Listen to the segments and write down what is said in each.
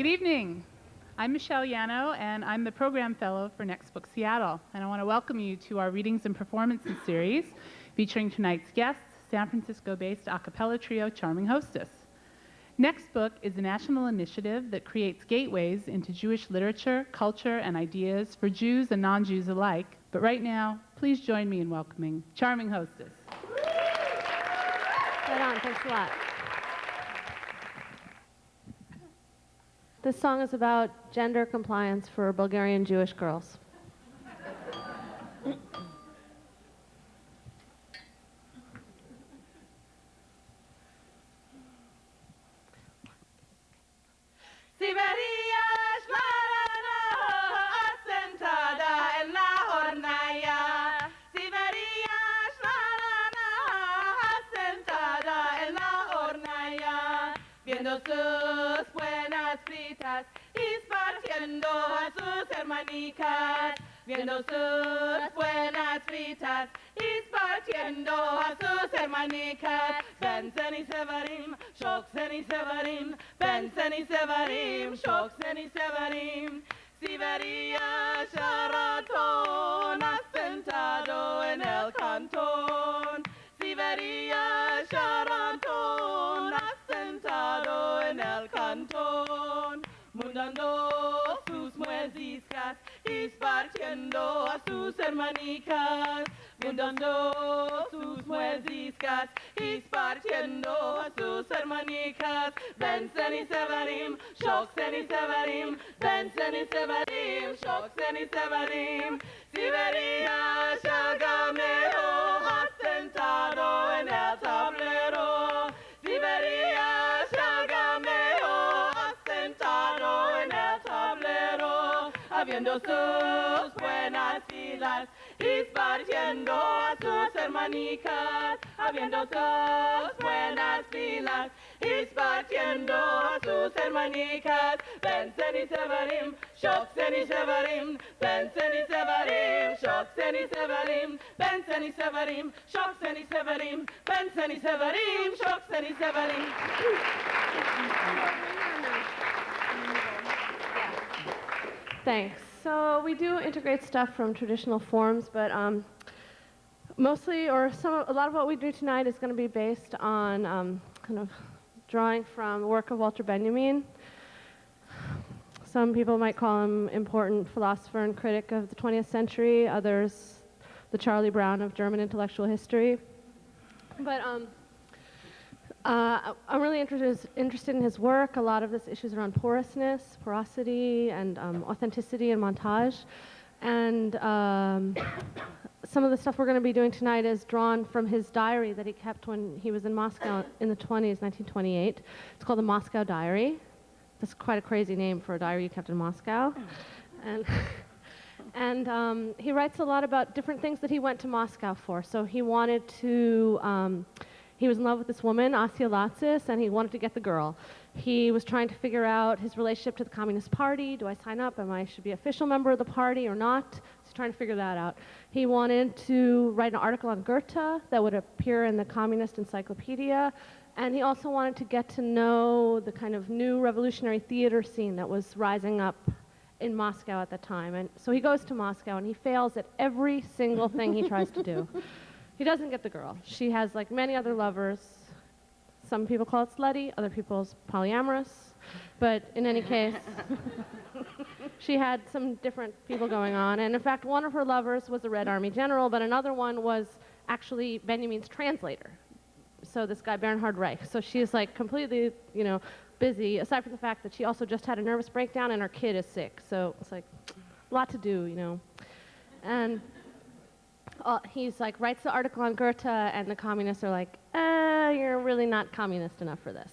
Good evening. I'm Michelle Yano, and I'm the Program Fellow for Next Book Seattle. And I want to welcome you to our Readings and Performances series, featuring tonight's guests, San Francisco-based a cappella trio Charming Hostess. Next Book is a national initiative that creates gateways into Jewish literature, culture, and ideas for Jews and non-Jews alike. But right now, please join me in welcoming Charming Hostess. Right on, thanks a lot. This song is about gender compliance for Bulgarian Jewish girls. Sus buenas fritas y esparciendo a sus hermanicas, viendo sus buenas fritas y esparciendo a sus hermanicas. Benzen y Sevarim, Shoksen y Sevarim, Benzen y Sevarim, Shoksen y Sevarim. Siberia Sharaton, asentado en el cantón. Siberia Sharaton, asentado en el cantón, mudando sus mueziscas y esparciendo a sus hermanicas, mudando sus mueziscas y esparciendo a sus hermanicas. Benzen y Sevarim, Shoksen y Sevarim, Benzen y Sevarim, Shoksen y Sevarim. Siberia Shagameo, asentado en el tablero. Siberia Shagameo, asentado en el tablero, habiendo sus buenas filas y esparciendo a sus hermanicas, habiendo sus buenas filas y esparciendo a sus hermanicas. Benzen y Sevarim, Shoksen y Sevarim, Benzen y Sevarim, Shoksen y Sevarim, Benzen y Sevarim, Shoksen y Sevarim, Benzen y Sevarim, Shoksen y Sevarim. Thanks. So we do integrate stuff from traditional forms, but mostly, or a lot of what we do tonight is going to be based on kind of drawing from the work of Walter Benjamin. Some people might call him important philosopher and critic of the 20th century, others the Charlie Brown of German intellectual history. But I'm really interested in his work. A lot of this issues around porousness, porosity, and authenticity and montage. And some of the stuff we're going to be doing tonight is drawn from his diary that he kept when he was in Moscow in the 20s, 1928. It's called the Moscow Diary. That's quite a crazy name for a diary you kept in Moscow. And he writes a lot about different things that he went to Moscow for. So he wanted to, he was in love with this woman, Asja Lācis, and he wanted to get the girl. He was trying to figure out his relationship to the Communist Party. Do I sign up? Should be an official member of the party or not? He's trying to figure that out. He wanted to write an article on Goethe that would appear in the Communist Encyclopedia. And he also wanted to get to know the kind of new revolutionary theater scene that was rising up in Moscow at the time. And so he goes to Moscow and he fails at every single thing he tries to do. He doesn't get the girl. She has, like many other lovers, some people call it slutty, other people's polyamorous, but in any case, she had some different people going on. And in fact, one of her lovers was a Red Army general, but another one was actually Benjamin's translator. So this guy, Bernhard Reich. So she's like completely, busy, aside from the fact that she also just had a nervous breakdown and her kid is sick. So it's like a lot to do, And he's like, writes the article on Goethe, and the communists are like, you're really not communist enough for this.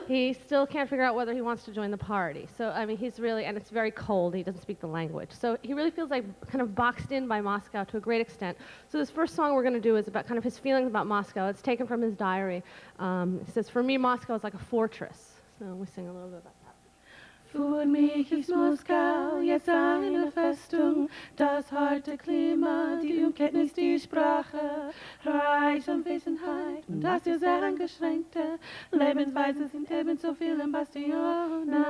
He still can't figure out whether he wants to join the party. So, he's really, and it's very cold, he doesn't speak the language. So he really feels like kind of boxed in by Moscow to a great extent. So this first song we're going to do is about kind of his feelings about Moscow. It's taken from his diary. He says, for me, Moscow is like a fortress. So we sing a little bit about that. Für mich ist Moskau jetzt eine Festung, das harte Klima, die Kenntnis, die Sprache, Reich an Wesenheit und das hier sehr eingeschränkte Lebensweise sind ebenso viele Bastionen.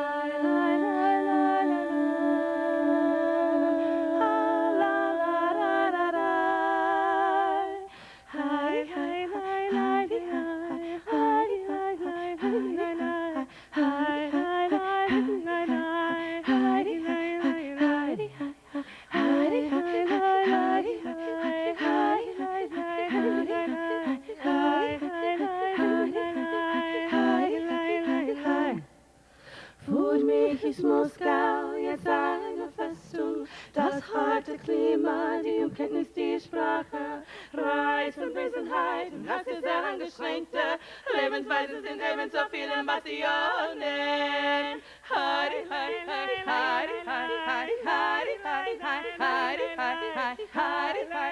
Für mich ist Moskau jetzt eine Festung, das harte Klima, die Kenntnis, die Sprache, Reich und Wesenheit und das ist sehr eingeschränkte Lebensweise sind ebenso viele Bastionen. Heidi, Heidi, Heidi, Heidi, Heidi, Heidi, Heidi, Heidi, Heidi, Heidi, Heidi,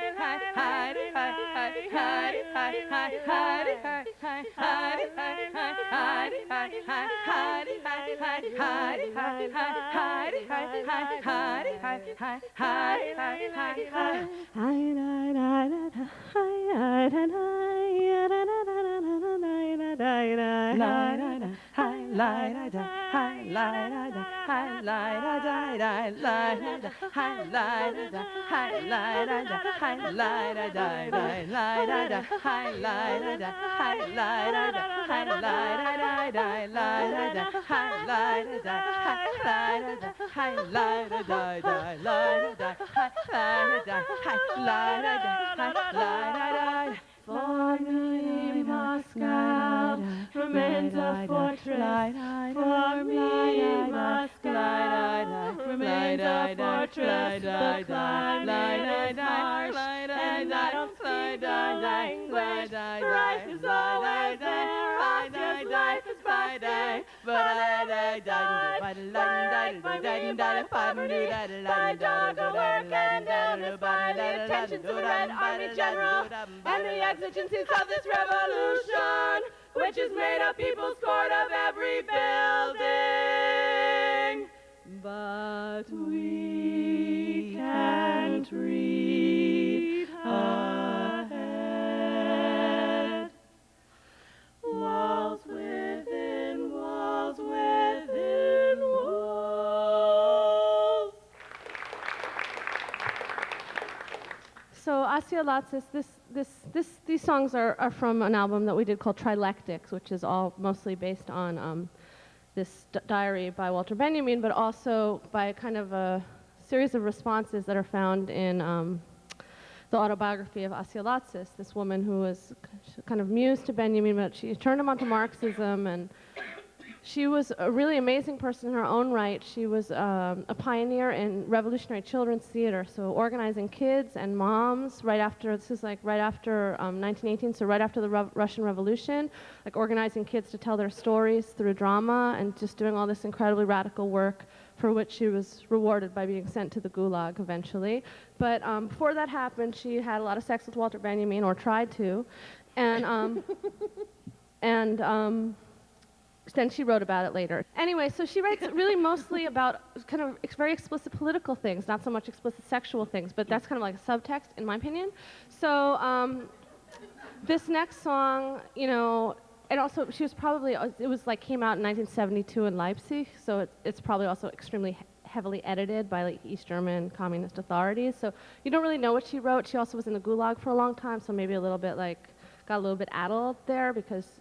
For me, Moscow remains a fortress. For me, Moscow remains a fortress. The climate is harsh, and I don't speak the language. Life is always there. Oscar's life is Friday, but I my dog a work and despite the attentions of the Red Army General and the exigencies of this revolution, which is made of people scored of every building. But we can't read ahead. Walls within walls within walls. So Asja Lācis, these songs are from an album that we did called Trilactics, which is all mostly based on this diary by Walter Benjamin, but also by kind of a series of responses that are found in the autobiography of Asja Lācis, this woman who was kind of muse to Benjamin, but she turned him onto Marxism, and she was a really amazing person in her own right. She was a pioneer in revolutionary children's theater, so organizing kids and moms right after, this is like right after 1918, so right after the Russian Revolution, like organizing kids to tell their stories through drama and just doing all this incredibly radical work for which she was rewarded by being sent to the Gulag eventually. But before that happened, she had a lot of sex with Walter Benjamin, or tried to, and then she wrote about it later. Anyway, so she writes really mostly about kind of very explicit political things, not so much explicit sexual things, but that's kind of like a subtext, in my opinion. So this next song, you know, and also she was probably, it was like came out in 1972 in Leipzig, so it's probably also extremely heavily edited by like East German communist authorities. So you don't really know what she wrote. She also was in the Gulag for a long time, so maybe a little bit like, got a little bit addled there because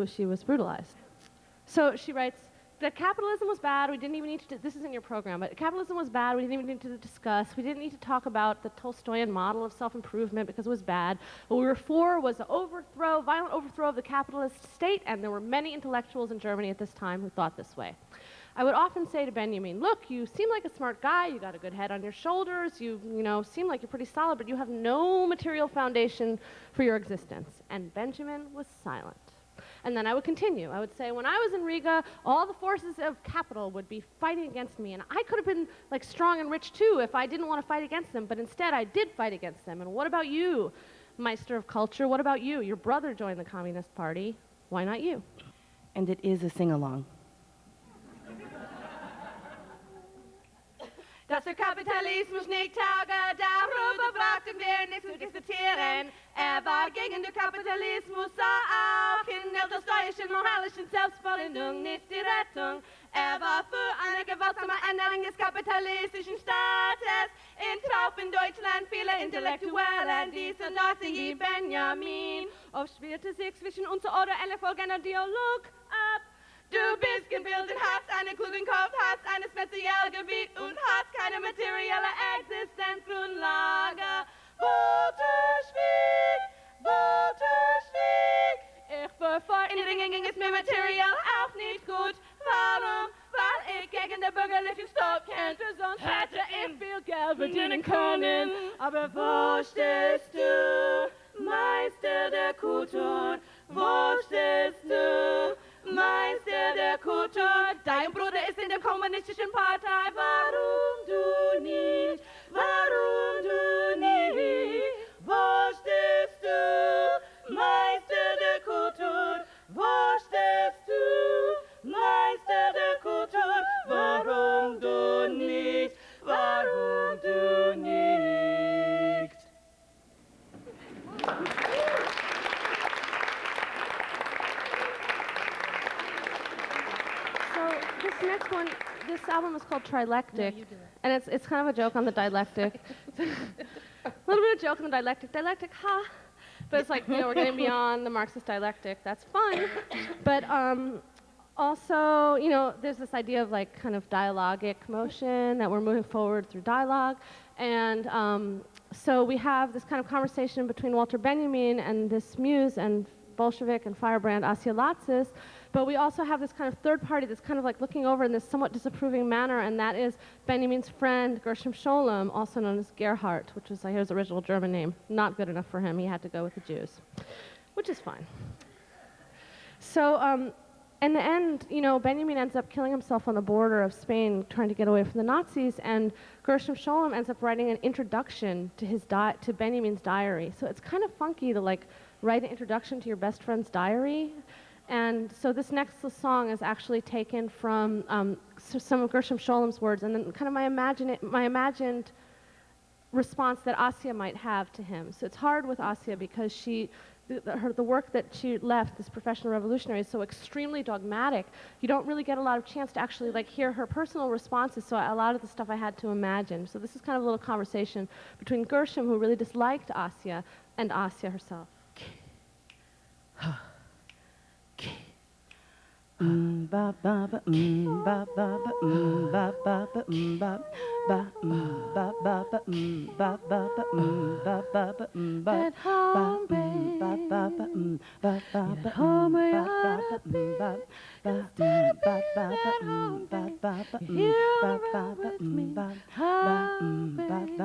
she was brutalized. So she writes that capitalism was bad. We didn't even need to, this is in your program, but capitalism was bad. We didn't even need to discuss. We didn't need to talk about the Tolstoyan model of self-improvement because it was bad. What we were for was the violent overthrow of the capitalist state, and there were many intellectuals in Germany at this time who thought this way. I would often say to Benjamin, look, you seem like a smart guy, you got a good head on your shoulders, you seem like you're pretty solid, but you have no material foundation for your existence. And Benjamin was silent. And then I would continue. I would say, when I was in Riga, all the forces of capital would be fighting against me, and I could have been like strong and rich too if I didn't want to fight against them, but instead I did fight against them. And what about you, Meister of Culture? What about you? Your brother joined the Communist Party. Why not you? And it is a sing-along. dass der Kapitalismus nicht tauge, darüber brauchten wir nichts zu diskutieren. War gegen den Kapitalismus, sah auch in der dostoevskischen moralischen Selbstvollendung nicht die Rettung. War für eine gewaltsame Änderung des kapitalistischen Staates. In Traufen Deutschland viele Intellektuelle, diese Leute wie Benjamin. Oft spielte sich zwischen uns oder eine folgende Dialog ab. Du bist gebildet, hast einen klugen Kopf, hast ein spezielles Gebiet und hast keine materielle Existenzgrundlage. Walter schwieg. Ich verfall in Ringen ging es mir materiell auch nicht gut. Warum? Weil ich gegen den bürgerlichen Staat kämpfte, sonst hätte ich viel Geld verdienen können. Aber wo stehst du, Meister der Kultur? Wo stehst du, Meister der Kultur? Dein Bruder ist in der kommunistischen Partei. Warum du nicht? Warum du nicht? Wo stehst du, Meister der Kultur? Wo stehst du, Meister der Kultur? Warum du nicht? Warum du nicht? So this next one, this album is called Trilectic, and it's kind of a joke on the dialectic. A little bit of joke on the dialectic. Dialectic, ha! But it's like, we're getting beyond the Marxist dialectic. That's fun. But also, there's this idea of like kind of dialogic motion, that we're moving forward through dialogue. And so we have this kind of conversation between Walter Benjamin and this muse and Bolshevik and firebrand Asja Lācis. But we also have this kind of third party that's kind of like looking over in this somewhat disapproving manner, and that is Benjamin's friend Gershom Scholem, also known as Gerhardt, which was his original German name. Not good enough for him. He had to go with the Jews, which is fine. So in the end, Benjamin ends up killing himself on the border of Spain, trying to get away from the Nazis, and Gershom Scholem ends up writing an introduction to Benjamin's diary. So it's kind of funky to like write an introduction to your best friend's diary. And so this next song is actually taken from some of Gershom Scholem's words, and then kind of my imagined response that Asja might have to him. So it's hard with Asja because the work that she left, this professional revolutionary, is so extremely dogmatic. You don't really get a lot of chance to actually like hear her personal responses, so a lot of the stuff I had to imagine. So this is kind of a little conversation between Gershom, who really disliked Asja, and Asja herself. Ba ba ba ba ba ba ba ba ba ba ba ba ba ba ba ba ba ba. At home, babe. At home, where you ought to be. Instead of being at home, babe, you're here around with me. Home, babe.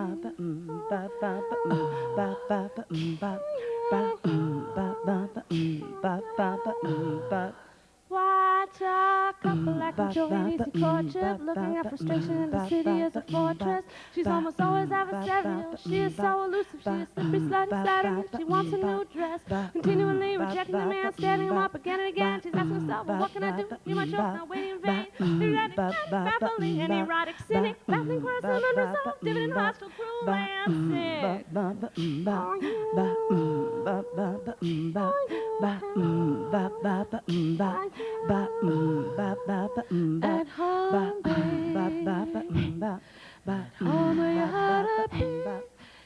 Watch a couple like enjoying easy courtship, looking at frustration in the city as a fortress. She's almost always adversarial. She is so elusive. She is slippery, slutty, slattering. She wants a new dress, continually rejecting the man, standing him up again and again. She's asking herself, well, what can I do? Be my choice, not waiting in vain. Erratic, baffling, and erotic, cynic, baffling, quarrelsome, unresolved, dividend, hostile, cruel, and sick. At home, babe. At home, where you ought to be.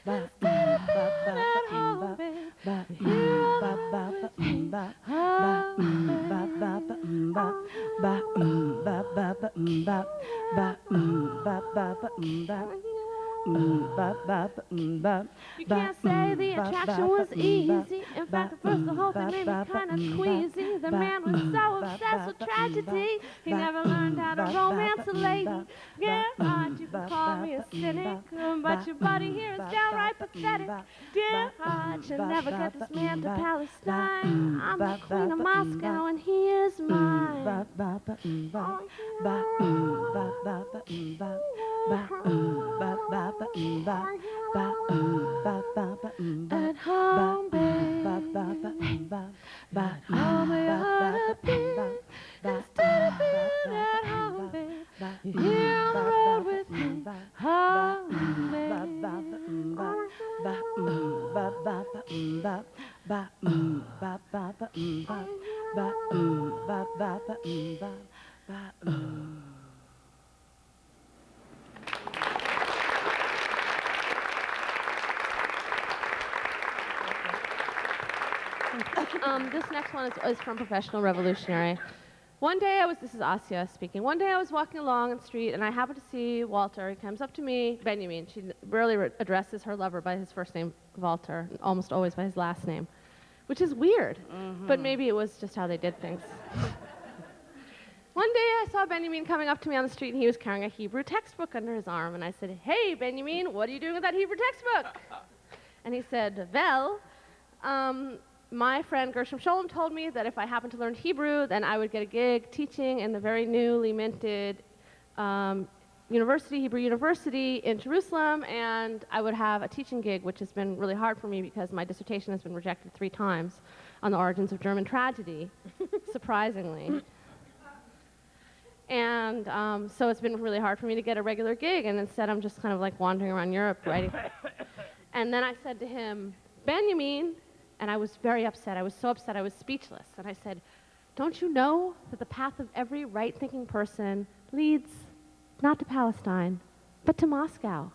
Instead of being at home, babe, here alone with me. You can't say the attraction was easy. In fact, at first the whole thing made me kind of queasy. The man was so obsessed with tragedy. He never learned how to romance a lady. Gerhardt, you can call me a cynic, but your buddy here is downright pathetic. Gerhardt, you'll never get this man to Palestine. I'm the queen of Moscow and he is mine. At home, babe. At home, where you ought to be. Instead of being at home, babe, you're here on the road with This next one is from Professional Revolutionary. One day this is Asja speaking. One day I was walking along the street and I happened to see Walter. He comes up to me, Benjamin. She rarely addresses her lover by his first name, Walter, and almost always by his last name, which is weird, but maybe it was just how they did things. One day I saw Benjamin coming up to me on the street and he was carrying a Hebrew textbook under his arm and I said, "Hey, Benjamin, what are you doing with that Hebrew textbook?" And he said, "Well, my friend Gershom Scholem told me that if I happened to learn Hebrew, then I would get a gig teaching in the very newly minted Hebrew University in Jerusalem, and I would have a teaching gig, which has been really hard for me because my dissertation has been rejected 3 times on the origins of German tragedy, surprisingly. And so it's been really hard for me to get a regular gig, and instead I'm just kind of like wandering around Europe writing. And then I said to him, "Benjamin," and I was very upset. I was so upset I was speechless. And I said, "Don't you know that the path of every right-thinking person leads not to Palestine, but to Moscow?"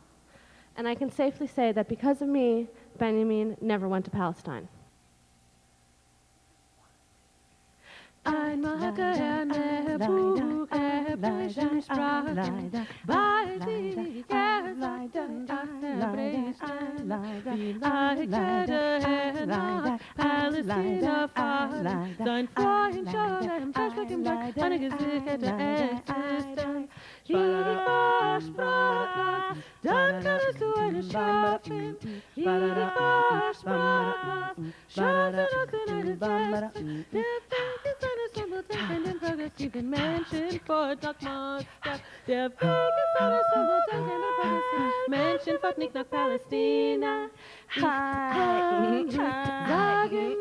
And I can safely say that because of me, Benjamin never went to Palestine. Menschen fort nicht nach Palästina. Sagen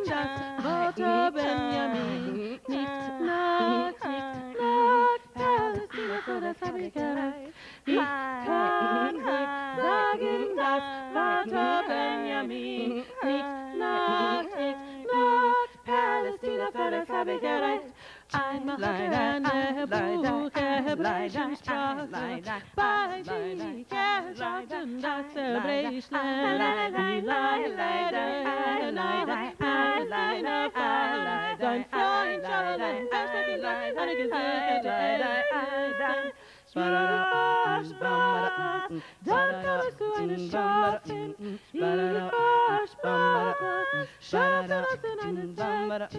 das Wort Benjamin. Nicht nach Palästina, für das habe ich gereist. Ich kann sagen das Wort Benjamin. Nicht nach Palästina, für das habe ich gereist. Einmal hat eine hebräische Sprache bei dir geschaut und das Zerbrechlein. Sein Freund Scholem, eine gesicherte Eisen. Spaß, dann kannst du eine Schau finden. Spaß, schaust du das in eine Zeit.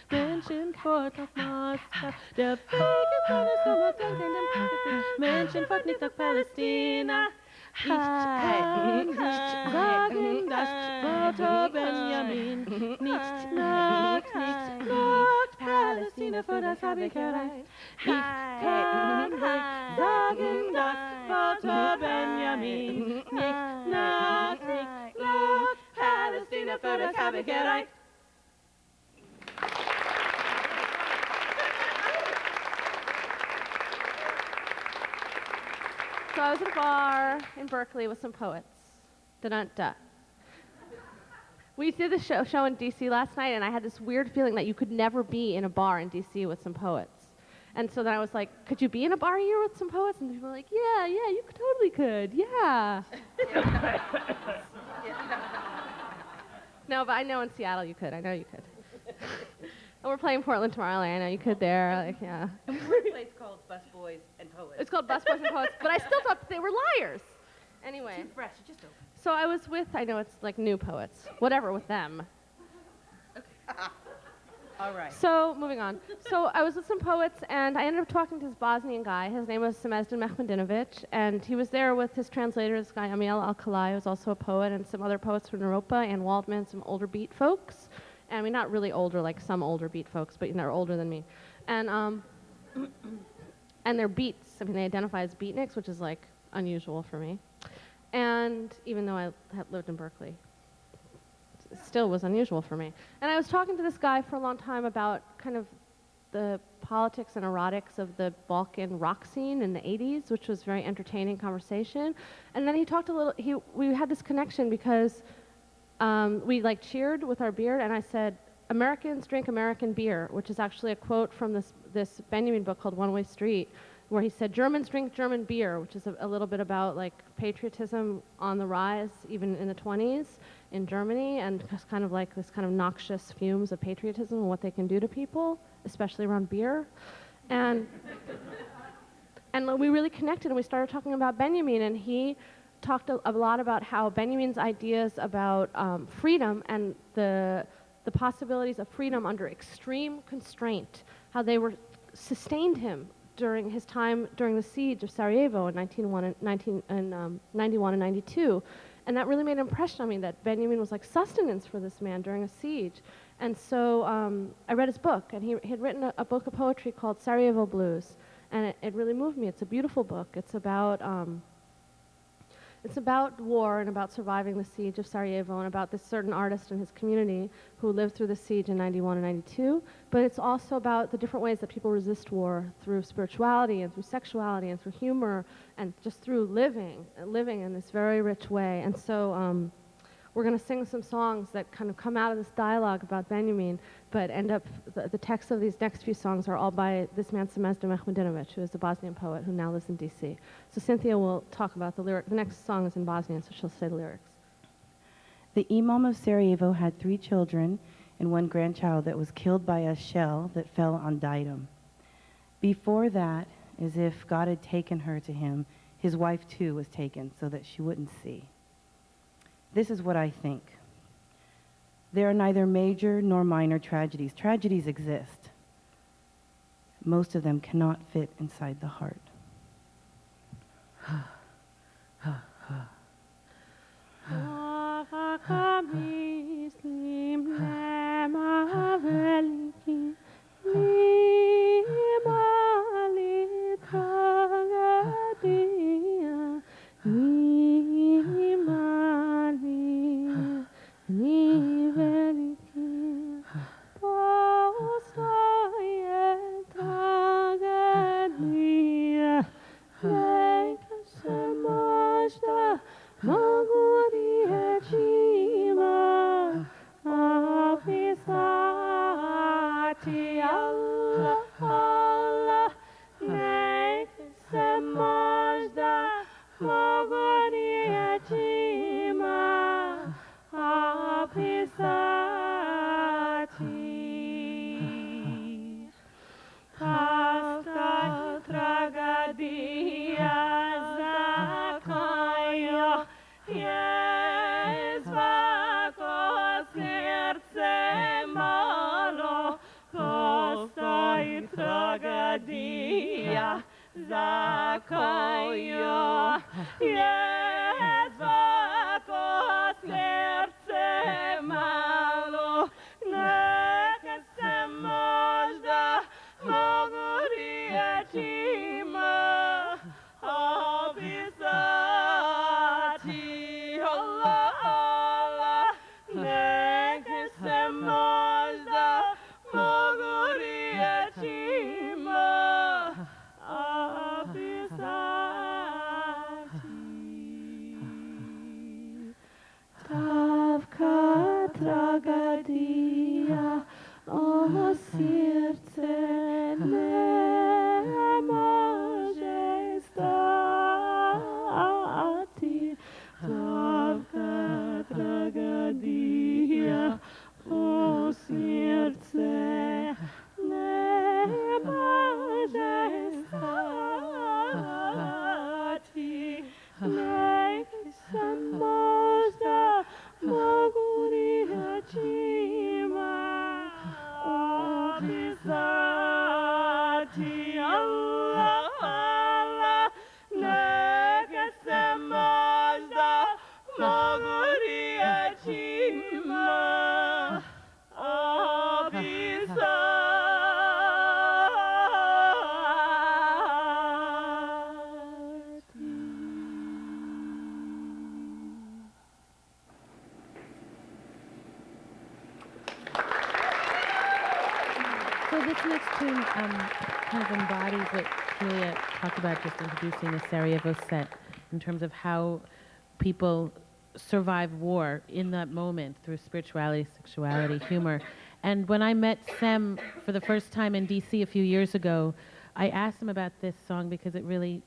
Menschen fort nach Moskau. Der Weg ist eine Sommertag in dem Palästina. Menschen fort nicht nach Palästina. Ich kann nicht sagen das Wort Benjamin. Nicht nach Palästina, für das habe ich gereist. Ich kann nicht sagen das Wort Benjamin. Nicht nach Palästina, für das habe ich gereist. So I was at a bar in Berkeley with some poets. Da-da-da. We did the show in D.C. last night, and I had this weird feeling that you could never be in a bar in D.C. with some poets. And so then I was like, "Could you be in a bar here with some poets?" And people were like, yeah, you totally could, yeah. No, but I know in Seattle you could. I know you could. And we're playing Portland tomorrow. I know you could there. Like, yeah. And we were in a place called Busboys and Poets. It's called Busboys and Poets, but I still thought they were liars. Anyway. Too fresh, just open. So I was with, I know it's like new poets, whatever with them. Okay. All right. So, moving on. So I was with some poets, and I ended up talking to this Bosnian guy. His name was Semezdan Mehmedinovic, and he was there with his translator, this guy Amiel Al-Khalai, who's also a poet, and some other poets from Europa, and Waldman, some older beat folks. I mean, not really older, like some older beat folks, but they're older than me. And they're beats. I mean, they identify as beatniks, which is like unusual for me. And even though I had lived in Berkeley, it still was unusual for me. And I was talking to this guy for a long time about kind of the politics and erotics of the Balkan rock scene in the 80s, which was very entertaining conversation. And then he talked a little, we had this connection because we like cheered with our beer, and I said, Americans drink American beer, which is actually a quote from this Benjamin book called One Way Street, where he said, Germans drink German beer, which is a little bit about like patriotism on the rise, even in the 20s in Germany, and just kind of like this kind of noxious fumes of patriotism and what they can do to people, especially around beer. And we really connected, and we started talking about Benjamin, and he talked a lot about how Benjamin's ideas about freedom and the possibilities of freedom under extreme constraint, how they were sustained him during his time during the siege of Sarajevo in 1991 and 92. And that really made an impression on me, that Benjamin was like sustenance for this man during a siege. And so I read his book, and he had written a book of poetry called Sarajevo Blues, and it really moved me. It's a beautiful book. It's about war and about surviving the siege of Sarajevo and about this certain artist and his community who lived through the siege in 91 and 92. But it's also about the different ways that people resist war through spirituality and through sexuality and through humor and just through living in this very rich way. And so we're going to sing some songs that kind of come out of this dialogue about Benjamin, but end up, the text of these next few songs are all by this man, Semezda Mehmedinovic, who is a Bosnian poet who now lives in D.C. So Cynthia will talk about the lyric. The next song is in Bosnian, so she'll say the lyrics. The Imam of Sarajevo had 3 children and 1 grandchild that was killed by a shell that fell on Diadem. Before that, as if God had taken her to him, his wife too was taken so that she wouldn't see. This is what I think. There are neither major nor minor tragedies. Tragedies exist. Most of them cannot fit inside the heart. this next tune kind of embodies what Jewlia talked about just introducing the Sarajevo set in terms of how people survive war in that moment through spirituality, sexuality, humor. And when I met Sem for the first time in D.C. a few years ago, I asked him about this song because it really,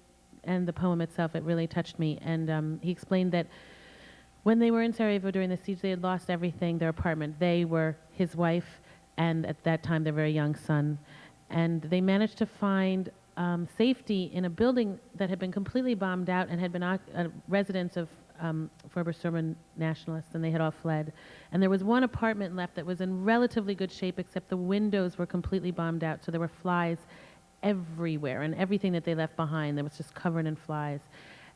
and the poem itself, it really touched me. And he explained that when they were in Sarajevo during the siege, they had lost everything, their apartment. They were his wife, and at that time, their very young son. And they managed to find safety in a building that had been completely bombed out and had been a residence of former Serbian nationalists, and they had all fled. And there was one apartment left that was in relatively good shape, except the windows were completely bombed out, so there were flies everywhere, and everything that they left behind, there was just covered in flies.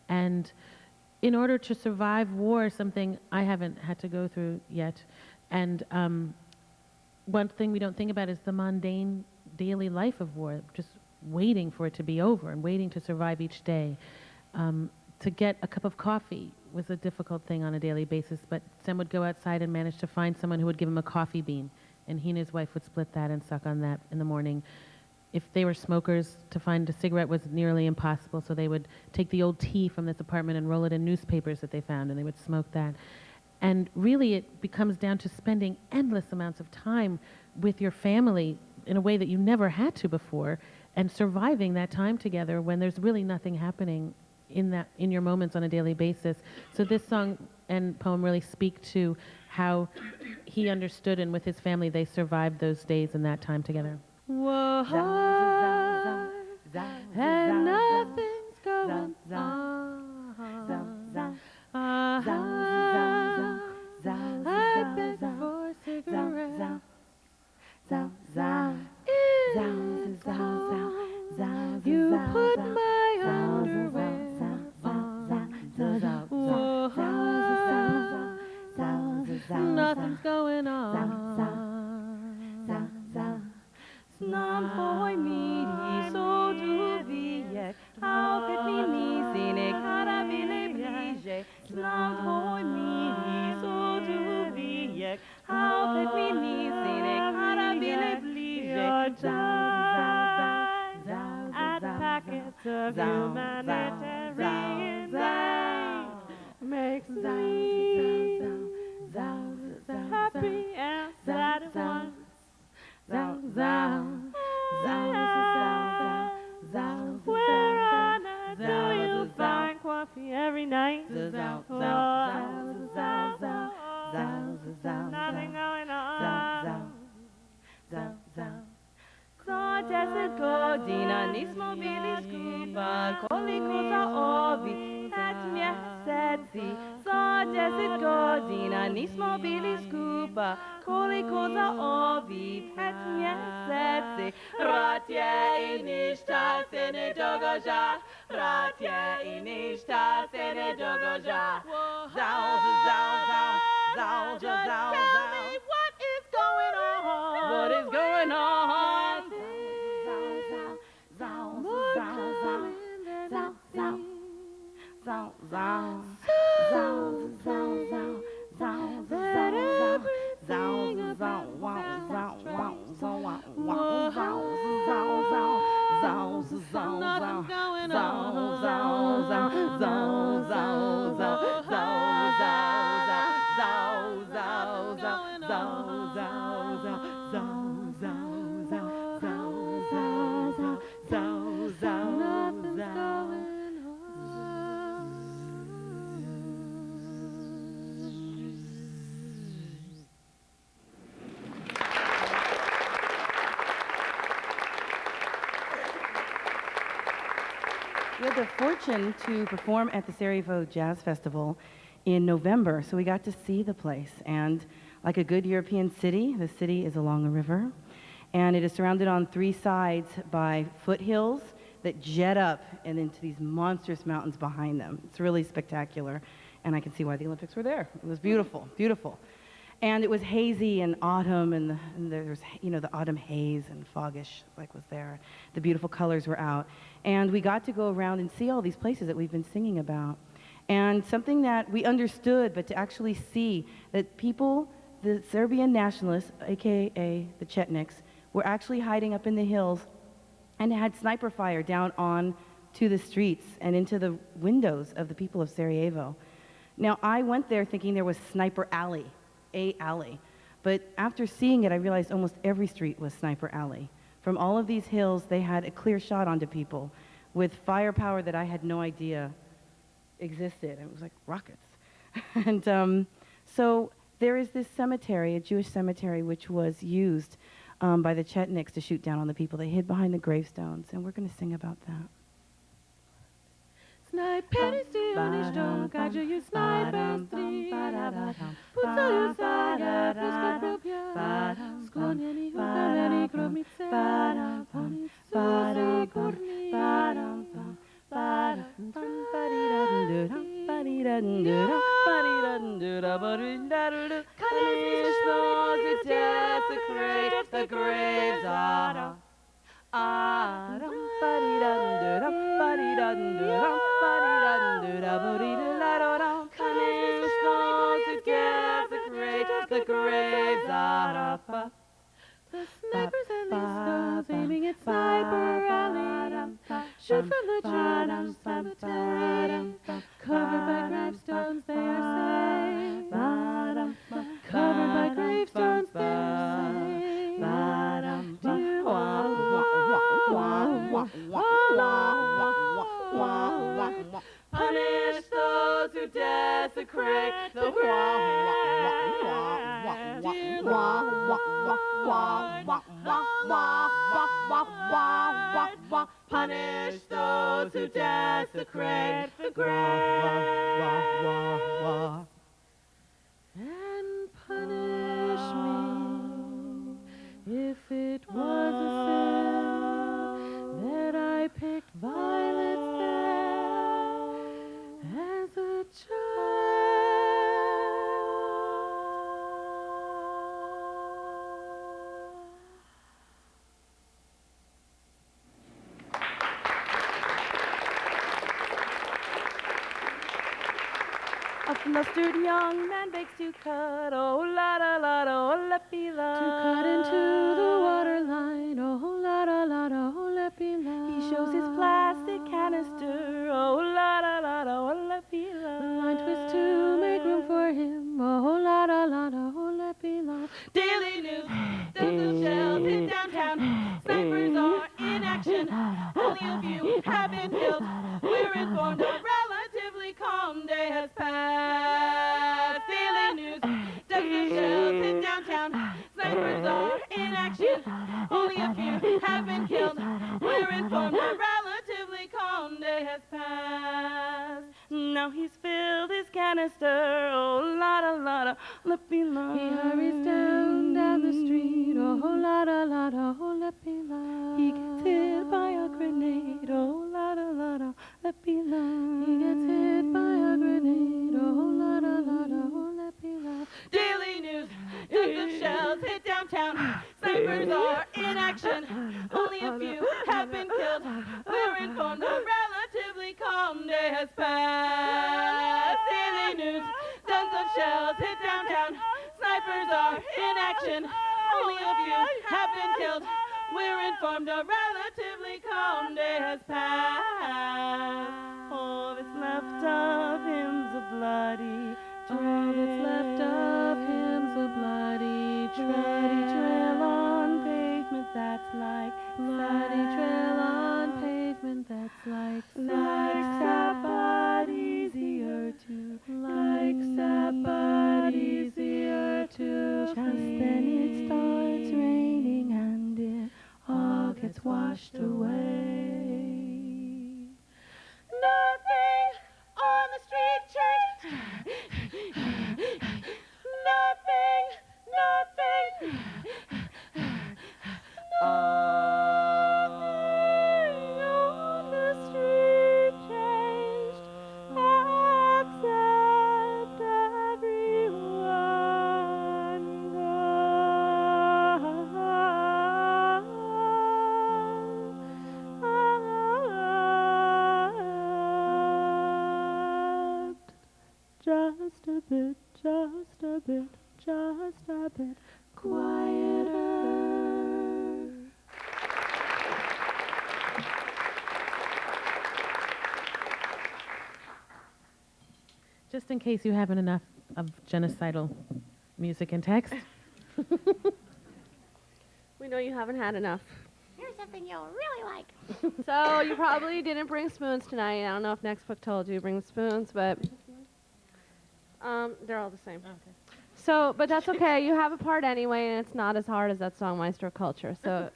And in order to survive war, something I haven't had to go through yet, and one thing we don't think about is the mundane daily life of war, just waiting for it to be over and waiting to survive each day. To get a cup of coffee was a difficult thing on a daily basis, but Sem would go outside and manage to find someone who would give him a coffee bean, and he and his wife would split that and suck on that in the morning. If they were smokers, to find a cigarette was nearly impossible, so they would take the old tea from this apartment and roll it in newspapers that they found, and they would smoke that. And really it becomes down to spending endless amounts of time with your family in a way that you never had to before, and surviving that time together when there's really nothing happening in your moments on a daily basis. So this song and poem really speak to how he understood, and with his family they survived those days and that time together. Whoa, and nothing's going on. I beg for cigarettes. You put my underwear on. Nothing's going on. Snart får mitt så du vet. Allt min sine cara ville bli. Snart får mitt så du vet. Allt min sine cara ville bli. At packets of humanitarian aid makes me happy and sad at once. Where on earth do you find coffee every night? Nothing going on. Så dessa godina nismo bili skupa, koliko za ovi 5 mjeseci. Så 10 godina nismo bili skupa, koliko za ovi 5 mjeseci. Rat je I ništa se ne događa, rat je I ništa se ne događa. Zao, zao, zao, zao, zao, zao. Tell me what is going on? What is going on? We had the fortune to perform at the Sarajevo Jazz Festival in November, so we got to see the place. And like a good European city, the city is along a river, and it is surrounded on 3 sides by foothills that jet up and into these monstrous mountains behind them. It's really spectacular, and I can see why the Olympics were there. It was beautiful, beautiful. And it was hazy and autumn, and there was, you know, the autumn haze and foggish like was there. The beautiful colors were out. And we got to go around and see all these places that we've been singing about. And something that we understood, but to actually see that people, the Serbian nationalists, AKA the Chetniks, were actually hiding up in the hills and had sniper fire down on to the streets and into the windows of the people of Sarajevo. Now, I went there thinking there was Sniper Alley, a alley. But after seeing it, I realized almost every street was Sniper Alley. From all of these hills, they had a clear shot onto people with firepower that I had no idea existed. It was like rockets. And so there is this cemetery, a Jewish cemetery, which was used by the Chetniks to shoot down on the people. They hid behind the gravestones, and we're going to sing about that. Snajperi oni što kaže ju snajper stri. Pucaju saja, puška probja, sklonjeni u kameni grobnice. Oni su sigurni. To desecrate the graves of punish those who desecrate the graves of The snipers and the stones aiming at Sniper Alley. Shoot from the Jewish cemetery. Covered by gravestones, they are safe. Covered by gravestones, they are safe. Punish those who desecrate the Punish those who desecrate the grave. And punish me if it was a sin that I picked violets there as a child. A mustard young man begs to cut, oh la la la la, oh la la. To cut into the water line, oh la la la la, oh la la. He shows his plastic canister, oh la la la la, oh la la. The line twists to make room for him, oh la la la la, oh la la. Daily news, dozens of shells hit downtown. Snipers are in action, only a few have been killed. We're informed a relatively calm day has passed. Daily news, dozens of shells hit downtown. Snipers are in action, only a few have been killed. We're informed a relatively calm day has passed. Now he's filled his canister, oh la la la la, let me la. He hurries down the street, oh la la la la, oh la la. He gets hit by a grenade, oh la la la la, let me la. He gets hit by a grenade, oh la la la la, oh la la. Daily news, tons of shells hit downtown. Snipers are in action, only a few have been killed. We're informed a relatively calm day has passed. Daily news, tons of shells hit downtown. Snipers are in action, only a few have been killed. We're informed a relatively calm day has passed. All that's left of hymns of bloody trail. All that's left of hymns of bloody trail on pavement that's like bloody trail on pavement that's like sap, but easier to like sap, but easier to just then it starts raining and it all gets washed away. Nothing on the street changed. Nothing. On the street changed, except everyone just a bit quieter. just in case you haven't enough of genocidal music and text. We know you haven't had enough. Here's something you'll really like. So you probably didn't bring spoons tonight. I don't know if Next Book told you to bring spoons, but they're all the same. Okay. So, but that's okay. You have a part anyway, and it's not as hard as that song Maestro Culture. So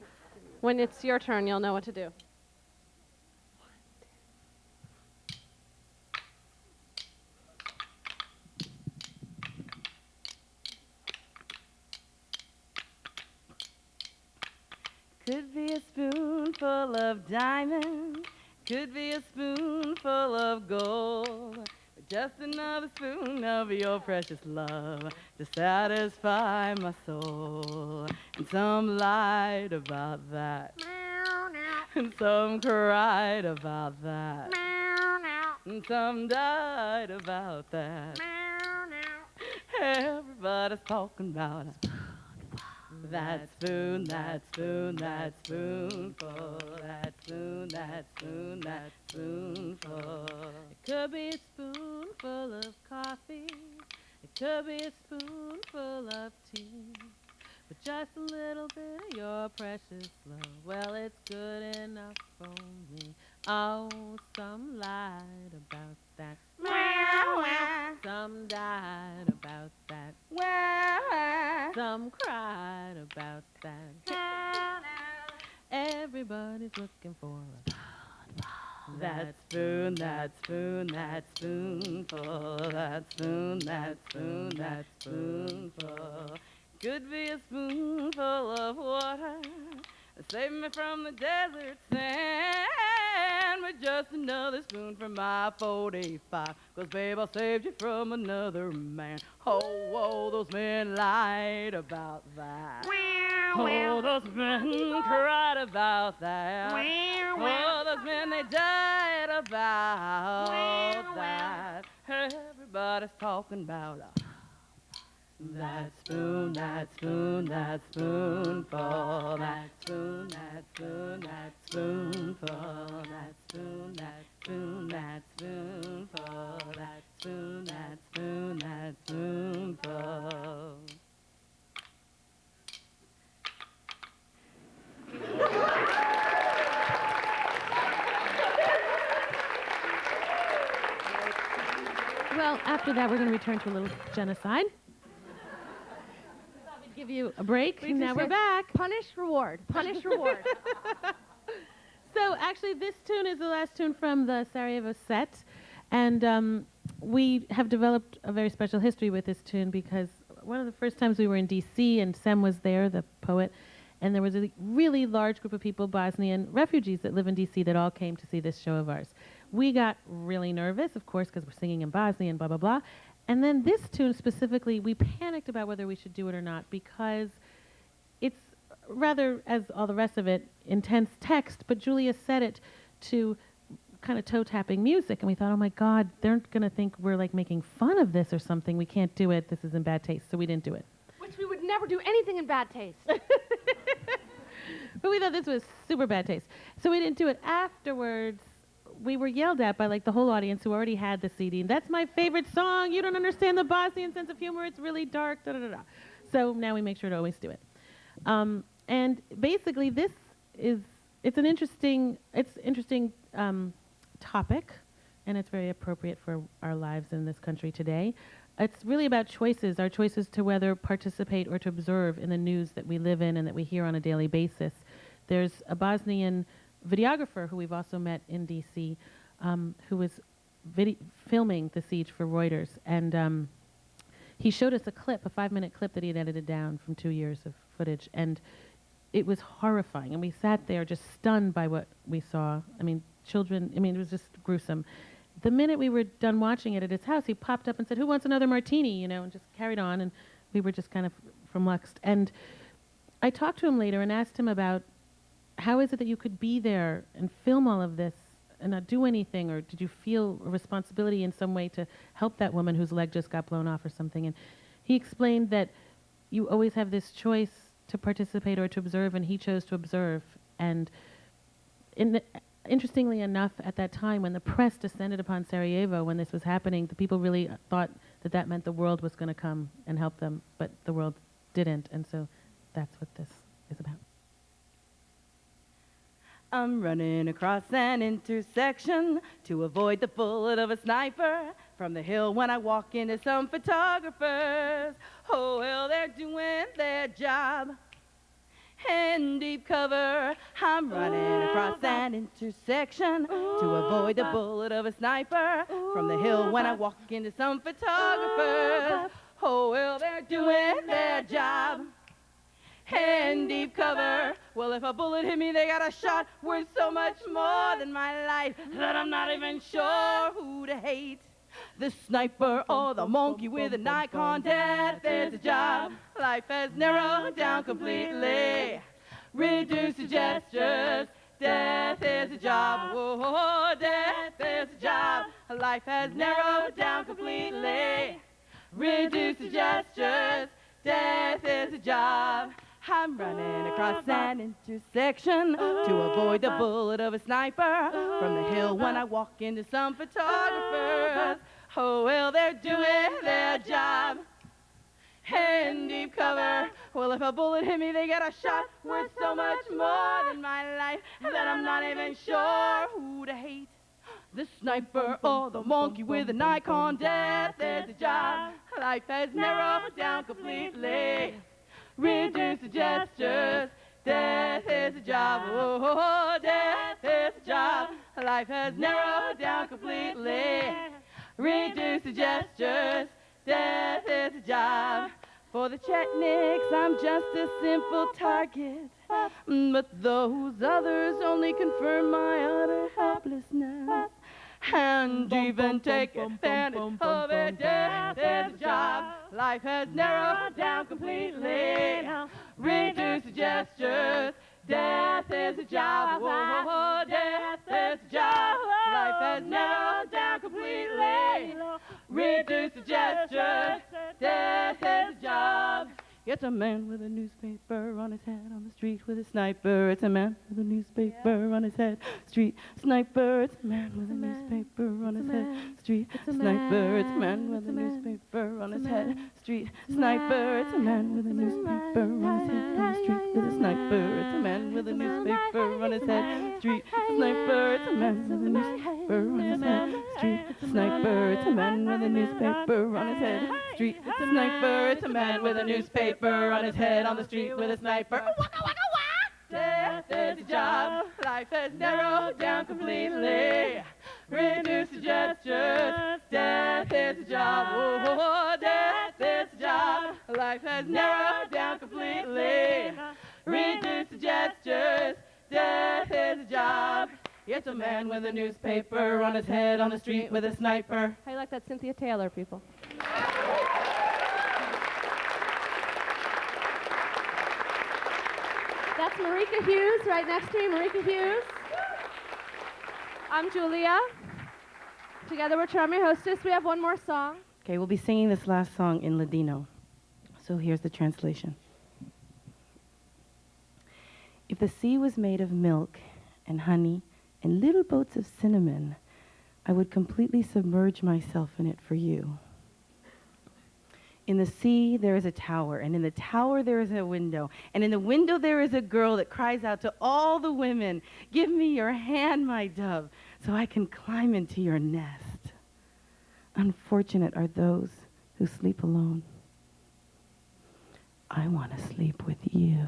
when it's your turn, you'll know what to do. Could be a spoonful of diamonds, could be a spoonful of gold, but just another spoon of your precious love to satisfy my soul. And some lied about that, and some cried about that, and some died about that. Everybody's talking about it. That spoon, that spoon, that spoonful, that spoon, that spoon, that spoonful. It could be a spoonful of coffee. It could be a spoonful of tea. But just a little bit of your precious love, well, it's good enough for me. Oh, some lied about that. Some died about that. Some cried about that. Everybody's looking for That spoon, that spoon, that spoonful, that spoon, that spoon, that spoonful. Could be a spoonful of water, save me from the desert sand, but just another spoon from my 45, 'cause babe, I saved you from another man. Oh, those men lied about that. Oh, those men cried about that. Oh, those men, they died about that. Everybody's talking about that spoon, that spoon, that spoonful, that spoon, that spoon, that spoonful, that spoon, that spoon, that spoonful, that spoon, that spoon, that spoonful. Well, after that, we're going to return to a little genocide. Thought we'd give you a break. We Now just we're said back. Punish, reward. Punish, reward. So actually, this tune is the last tune from the Sarajevo set, and we have developed a very special history with this tune because one of the first times we were in D.C. and Sem was there, the poet, and there was a really large group of people, Bosnian refugees that live in D.C. that all came to see this show of ours. We got really nervous, of course, because we're singing in Bosnian, blah, blah, blah. And then this tune specifically, we panicked about whether we should do it or not because it's rather, as all the rest of it, intense text, but Jewlia set it to kind of toe-tapping music, and we thought, oh my God, they're going to think we're like making fun of this or something. We can't do it. This is in bad taste, so we didn't do it. Which we would never do anything in bad taste. But we thought this was super bad taste. So we didn't do it. Afterwards, we were yelled at by like the whole audience who already had the CD. And that's my favorite song. You don't understand the Bosnian sense of humor. It's really dark. Da, da, da, da. So now we make sure to always do it. And basically, this is it's an interesting topic, and it's very appropriate for our lives in this country today. It's really about choices, our choices to whether participate or to observe in the news that we live in and that we hear on a daily basis. There's a Bosnian videographer who we've also met in D.C. Who was filming the siege for Reuters, and he showed us a clip, a 5-minute clip that he had edited down from 2 years of footage, and it was horrifying. And we sat there just stunned by what we saw. I mean, children, it was just gruesome. The minute we were done watching it at his house, he popped up and said, "Who wants another martini?" And just carried on, and we were just kind of flummoxed. And I talked to him later and asked him about how is it that you could be there and film all of this and not do anything, or did you feel a responsibility in some way to help that woman whose leg just got blown off or something? And he explained that you always have this choice to participate or to observe, and he chose to observe. And interestingly enough, at that time, when the press descended upon Sarajevo, when this was happening, the people really thought that that meant the world was going to come and help them, but the world didn't, and so that's what this is about. I'm running across an intersection to avoid the bullet of a sniper from the hill when I walk into some photographers. Oh, well, they're doing their job in deep cover. I'm running across an intersection to avoid the bullet of a sniper from the hill when I walk into some photographers. Oh, well, they're doing their job in deep cover. Well, if a bullet hit me, they got a shot worth so much more than my life that I'm not even sure who to hate. The sniper or the monkey with a Nikon. Death is a job. Life has narrowed down completely. Reduced to gestures. Death is a job. Whoa, death is a job. Life has narrowed down completely. Reduced to gestures. Death is a job. I'm running across an intersection to avoid the bullet of a sniper from the hill when I walk into some photographers. Oh, well, they're doing their job in deep cover. Well, if a bullet hit me, they got a shot worth so much more than my life that I'm not even sure who to hate. The sniper or the monkey with a Nikon. Death is a job. Life has narrowed down completely. Reduced to gestures. Death is a job. Oh, death is a job. Life has narrowed down completely. Reduced to gestures. Death is a job. For the Chetniks, I'm just a simple target. But those others only confirm my utter helplessness. And even take advantage of it. Death is a job. Life has narrowed down completely. Reduced to gestures. Death is a job. Whoa, death is a job. Life has narrowed down completely. Reduced to gestures. Death is a job. It's a man with a newspaper on his head on the street with a sniper. It's a man with a newspaper on his head, street sniper. It's a man with a newspaper on his head, street sniper. It's a man with a newspaper on his head, street sniper. It's a man with a newspaper on his head on the street with a sniper. It's a man with a newspaper on his head, street sniper. It's a man with a newspaper on his head, street sniper. It's a man with a newspaper on his head, street sniper. It's a man with a newspaper on his head on the street with a sniper. Waka, waka, waka. Death is a job. Life has narrowed down completely. Reduced to gestures. Death is a job. Oh, death is a job. Life has narrowed down completely. Reduced to gestures. Death is a job. It's a man with a newspaper on his head on the street with a sniper. How you like that Cynthia Taylor, people? That's Marika Hughes, right next to me, Marika Hughes. I'm Jewlia. Together we're Charm Your Hostess. We have one more song. Okay, we'll be singing this last song in Ladino. So here's the translation. If the sea was made of milk and honey and little boats of cinnamon, I would completely submerge myself in it for you. In the sea, there is a tower, and in the tower, there is a window, and in the window, there is a girl that cries out to all the women, "Give me your hand, my dove, so I can climb into your nest." Unfortunate are those who sleep alone. I want to sleep with you.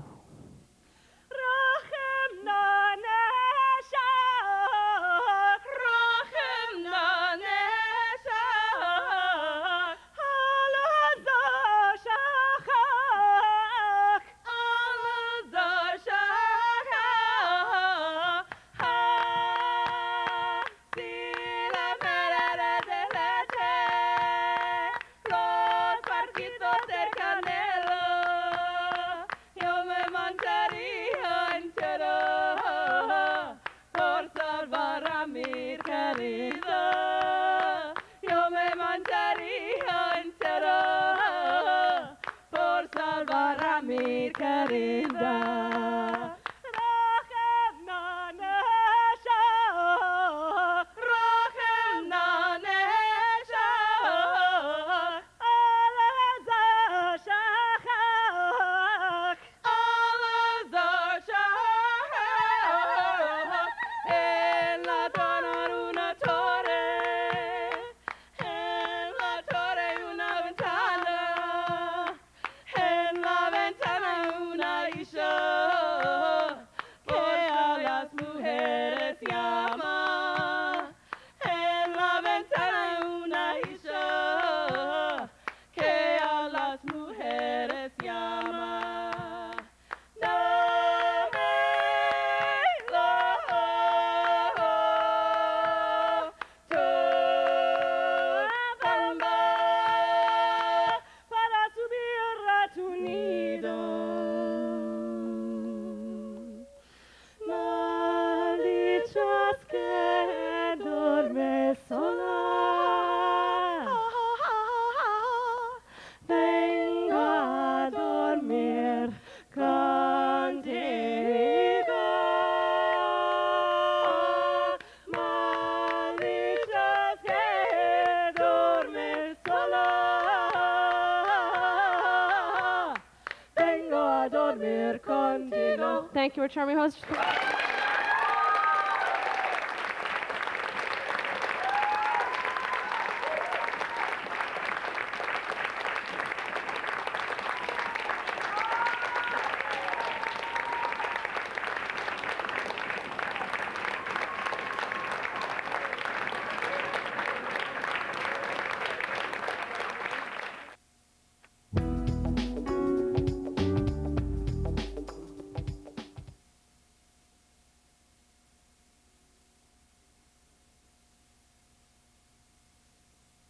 dormir contigo. Thank you, our charming host.